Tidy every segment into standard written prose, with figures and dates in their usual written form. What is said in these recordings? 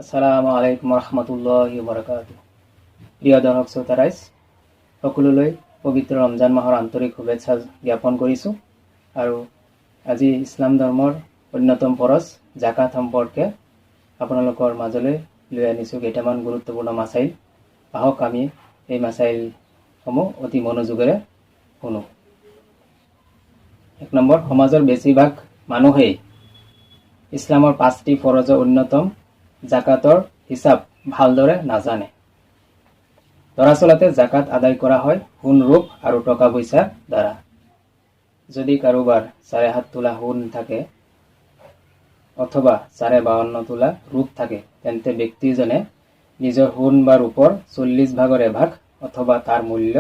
আসসালামু আলাইকুম ৰহমতুল্লাহি বাৰাকাতুহু। প্ৰিয় দৰ্শক শ্ৰোতা ৰাইজ, সকলোলৈ পবিত্ৰ ৰমজান মাহৰ আন্তৰিক শুভেচ্ছা জ্ঞাপন কৰিছোঁ। আৰু আজি ইছলাম ধৰ্মৰ অন্যতম ফৰজ জাকাত সম্পৰ্কে আপোনালোকৰ মাজলৈ লৈ আনিছোঁ কেইটামান গুৰুত্বপূৰ্ণ মাছাইল। আহক আমি এই মাছাইলসমূহ অতি মনোযোগেৰে শুনো। 1 নম্বৰ, সমাজৰ বেছিভাগ মানুহেই ইছলামৰ 5টি ফৰজৰ অন্যতম জাকাতৰ হিচাপ ভালদৰে নাজানে। দৰাচলতে জাকাত আদায় কৰা হয় সোণ, ৰূপ আৰু টকা পইচাৰ দ্বাৰা। যদি কাৰোবাৰ 7.5 তোলা সোণ থাকে অথবা 52.5 তোলা ৰূপ থাকে, তেন্তে ব্যক্তিজনে নিজৰ সোণ বা ৰূপৰ 40 ভাগৰ এভাগ অথবা তাৰ মূল্য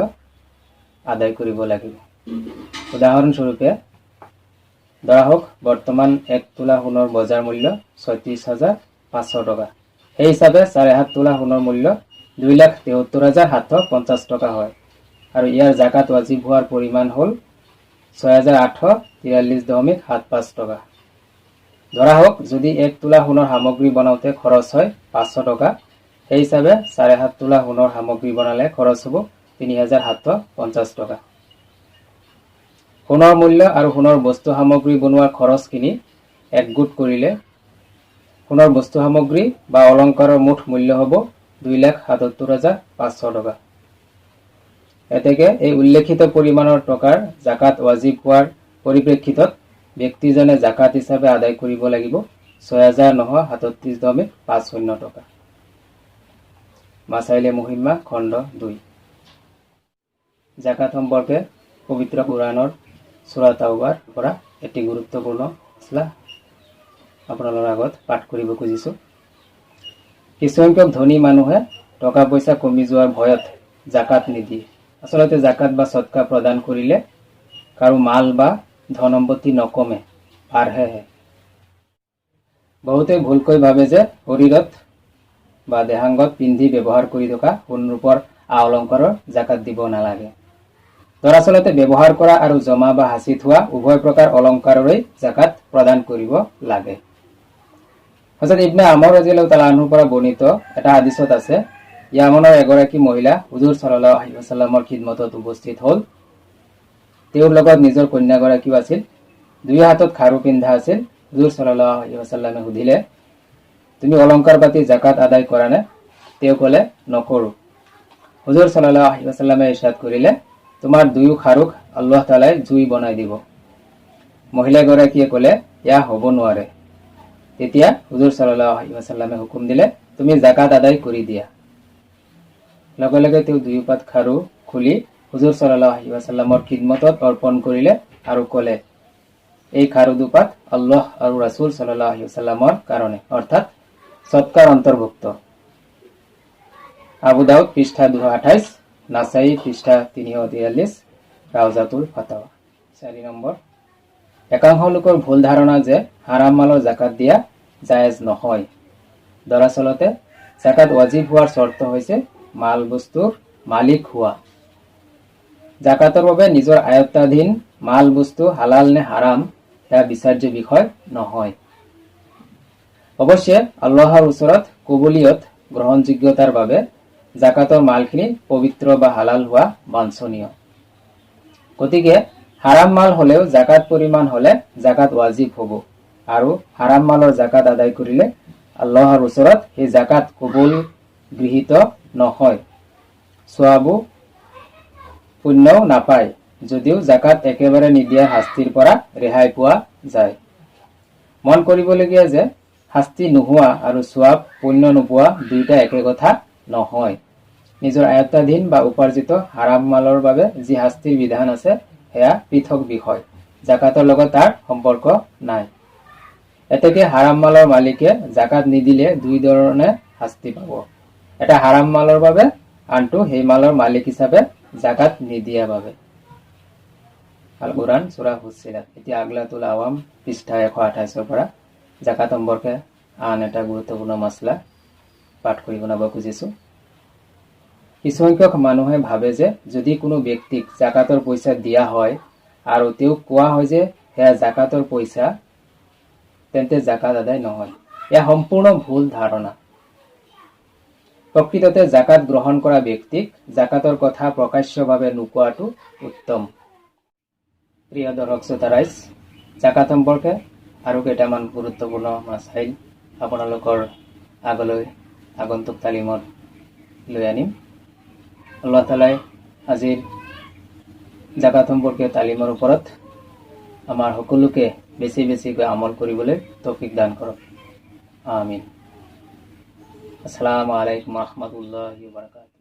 আদায় কৰিব লাগিব। উদাহৰণস্বৰূপে ধৰা হওক বৰ্তমান 1 তোলা সোণৰ বজাৰ মূল্য 36,500 টকা। সেই হিচাপে 7.5 তোলা সোণৰ মূল্য 2,73,750 টকা হয় আৰু ইয়াৰ জাকাত ৱাজিব হোৱাৰ পৰিমাণ হ'ল 6,843.75 টকা। ধৰা হওক যদি 1 তোলা সোণৰ সামগ্ৰী বনাওঁতে খৰচ হয় 500 টকা, সেই হিচাপে 7.5 তোলা সোণৰ সামগ্ৰী বনালে খৰচ হ'ব 3,750 টকা। সোণৰ মূল্য আৰু সোণৰ বস্তু সামগ্ৰী বনোৱাৰ খৰচখিনি একগোট কৰিলে সোণৰ বস্তু সামগ্ৰী বা অলংকাৰৰ মুঠ মূল্য হ'ব 2,77,500 টকা। এতেকে এই উল্লেখিত পৰিমাণৰ টকাৰ জাকাত ৱাজিব হোৱাৰ পৰিপ্ৰেক্ষিতত ব্যক্তিজনে জাকাত হিচাপে আদায় কৰিব লাগিব 6,937.50 টকা। মাছাইলে মুহিম্মা খণ্ড 2। জাকাত সম্পৰ্কে পবিত্ৰ কুৰাণৰ সূৰা তাওবাৰ পৰা এটি গুৰুত্বপূৰ্ণ মাসলা আপোনালোকৰ আগত পাঠ কৰিব খুজিছোঁ। কিছুসংখ্যক ধনী মানুহে টকা পইচা কমি যোৱাৰ ভয়ত জাকাত নিদিয়ে। আচলতে জাকাত বা সদকা প্ৰদান কৰিলে কাৰো মাল বা ধন সম্পত্তি নকমে, বাঢ়েহে। বহুতে ভুলকৈ ভাবে যে শৰীৰত বা দেহাংগত পিন্ধি ব্যৱহাৰ কৰি থকা সোণ ৰূপৰ আ অলংকাৰৰ জাকাত দিব নালাগে। দৰাচলতে ব্যৱহাৰ কৰা আৰু জমা বা হাঁচি থোৱা উভয় প্ৰকাৰ অলংকাৰৰে জাকাত প্ৰদান কৰিব লাগে। হযৰত ইবনে আমৰ ৰাদিয়াল্লাহু তাআলা আনহুৰ পৰা বৰ্ণিত এটা হাদিছত আছে, ইয়ামনৰ এগৰাকী মহিলা হুজুৰ সাল্লাল্লাহু আলাইহি ওয়াসাল্লামৰ খিদমতত উপস্থিত হ'ল। তেওঁৰ লগত নিজৰ কন্যাগৰাকীও আছিল। দুই হাতত খাৰু পিন্ধা আছিল। হুজুৰ সাল্লাল্লাহু আলাইহি ওয়াসাল্লামে সুধিলে, তুমি অলংকাৰ পাতি জাকাত আদায় কৰা নে? তেওঁ ক'লে, নকৰো। হুজুৰ সাল্লাল্লাহু আলাইহি ওয়াসাল্লামে ইৰশাদ কৰিলে, তোমাৰ দুয়ো খাৰুক আল্লাহ তাআলাই জুই বনাই দিব। মহিলাগৰাকীয়ে ক'লে, ইয়া হ'ব নোৱাৰে। তেতিয়া হুজুৰ সাল্লাল্লাহু আলাইহি ওয়াসাল্লামে হুকুম দিলে, তুমি জাকাত আদায় কৰি দিয়া। লগে লগে তেওঁ দুয়োপাত খাৰু খুলি হুজুৰ সাল্লাল্লাহু আলাইহি ওয়াসাল্লামৰ খিদমতত অৰ্পণ কৰিলে আৰু ক'লে, এই খাৰু দুপাত আল্লাহ আৰু ৰাসূল সাল্লাল্লাহু আলাইহি ওয়াসাল্লামৰ কাৰণে, অৰ্থাৎ সদকাৰ অন্তৰ্ভুক্ত। আবু দাউদ পৃষ্ঠা 228, নাসাই পৃষ্ঠা 343, ৰাউজাতুল ফাতাৱা। 4 নম্বৰ, একাংশ লোকৰ ভুল ধাৰণা যে হাৰাম মালৰ জাকাত দিয়া জায়েজ নহয়। দৰাচলতে জাকাত ৱাজিব হোৱাৰ চৰ্ত হৈছে মাল বস্তুৰ মালিক হোৱা। জাকাতৰ বাবে নিজৰ আয়ত্তাধীন মাল বস্তু হালাল নে হাৰাম সেয়া বিচাৰ্য বিষয় নহয়। অৱশ্যে আল্লাহৰ ওচৰত কবুলিয়ত গ্ৰহণযোগ্যতাৰ বাবে জাকাতৰ মালখিনি পবিত্ৰ বা হালাল হোৱা বাঞ্ছনীয়। গতিকে হাৰাম মাল হলেও জাকাত পৰিমাণ হলে জাকাত ৱাজিব হ'ব আৰু হাৰাম মালৰ জাকাত আদায় কৰিলে আল্লাহৰ ওচৰত সেই জাকাত কবুল গৃহীত নহয়, সওয়াবো পুণ্যও নাপায়, যদিও জাকাত একেবাৰে নিদিয়া শাস্তিৰ পৰা ৰেহাই পোৱা যায়। মন কৰিবলগীয়া যে শাস্তি নোহোৱা আৰু সওয়াব পুণ্য নোপোৱা দুয়োটা একে কথা নহয়। নিজৰ আয়ত্তাধীন বা উপাৰ্জিত হাৰাম মালৰ বাবে যি শাস্তিৰ বিধান আছে সেয়া পৃথক বিষয়, জাকাতৰ লগত তাৰ সম্পৰ্ক নাই। এতেকে হাৰাম মালৰ মালিকে জাকাত নিদিলে দুই ধৰণে শাস্তি পাব, এটা হাৰাম মালৰ বাবে, আনটো সেই মালৰ মালিক হিচাপে জাকাত নিদিয়া বাবে। আল কুৰাণ সূৰা ফুছিলাত। এতিয়া আগলাতুল আৱাম পৃষ্ঠা 128 পৰা জাকাত সম্পৰ্কে আন এটা গুৰুত্বপূৰ্ণ মাসলা পাঠ কৰি শুনাব খুজিছোঁ। কিছুসংখ্যক মানুহে ভাবে যে যদি কোনো ব্যক্তিক জাকাতৰ পইচা দিয়া হয় আৰু তেওঁক কোৱা হয় যে সেয়া জাকাতৰ পইচা, তেন্তে জাকাত আদায় নহয়। এয়া সম্পূৰ্ণ ভুল ধাৰণা। প্ৰকৃততে জাকাত গ্ৰহণ কৰা ব্যক্তিক জাকাতৰ কথা প্ৰকাশ্যভাৱে নোকোৱাটো উত্তম। প্ৰিয় দৰ্শক শ্ৰোতা ৰাইজ, জাকাত সম্পৰ্কে আৰু কেইটামান গুৰুত্বপূৰ্ণ মাসাইল আপোনালোকৰ আগলৈ আগন্তুক তালিমত লৈ আনিম। আল্লাহ তাআলাই আজিৰ জাকাত সম্পৰ্কীয় তালিমৰ ওপৰত আমাৰ সকলোকে বেছিকৈ আমল কৰিবলৈ তৌফিক দান কৰক। আমিন। আসসালামু আলাইকুম ওয়া ৰাহমাতুল্লাহি ওয়া বাৰাকাতুহু।